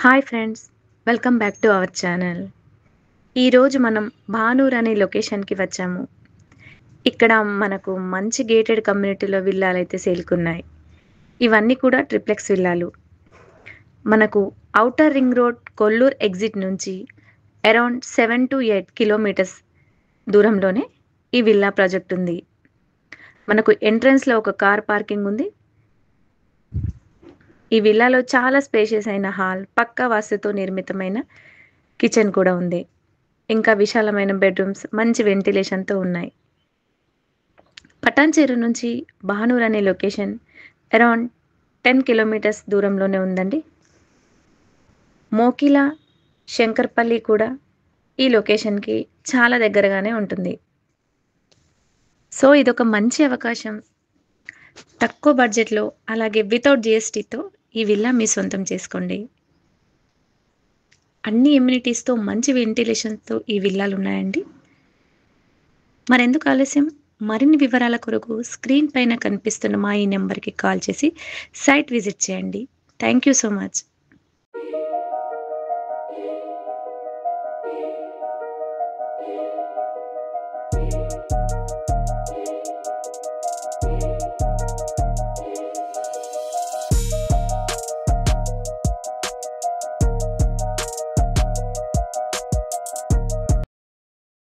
Hi friends, welcome back to our channel. ఈరోజు మనం భానూర్ అనే లొకేషన్‌కి వచ్చాము. ఇక్కడ మనకు మంచి గేటెడ్ కమ్యూనిటీలో విల్లాలైతే సేల్‌కున్నాయి. ఇవన్నీ కూడా ట్రిప్లెక్స్ విల్లాలు. మనకు outer ring road Kollur exit నుంచి అరౌండ్ 7-8 కిలోమీటర్స్ దూరంలోనే ఈ విల్లా ప్రాజెక్ట్ ఉంది. మనకు ఎంట్రన్స్‌లో ఒక కార్ పార్కింగ్ ఉంది. ఈ విల్లాలో చాలా స్పేషియస్ అయిన హాల్, పక్కా వాస్తుతో నిర్మితమైన కిచెన్ కూడా ఉంది. ఇంకా విశాలమైన బెడ్‌రూమ్స్, మంచి వెంటిలేషన్‌తో ఉన్నాయి. పటాన్‌చెరు నుంచి బహనూర్ అనే లొకేషన్ అరౌండ్ 10 కిలోమీటర్స్ దూరంలోనే ఉందండి. మోకిలా, శంకర్పల్లి కూడా ఈ లొకేషన్‌కి చాలా దగ్గరగానే ఉంటుంది. సో, ఇదొక మంచి అవకాశం. తక్కువ బడ్జెట్‌లో అలాగే వితౌట్ జీఎస్టీతో ఈ విల్లా మీ సొంతం చేసుకోండి. అన్ని ఎమ్యూనిటీస్‌తో మంచి వెంటిలేషన్‌తో ఈ విల్లాలున్నాయండి. మరెందుకు ఆలస్యం? మరిన్ని వివరాల కొరకు స్క్రీన్ పైన కనిపిస్తున్న మా ఈ నెంబర్‌కి కాల్ చేసి సైట్ విజిట్ చేయండి. Thank you so much.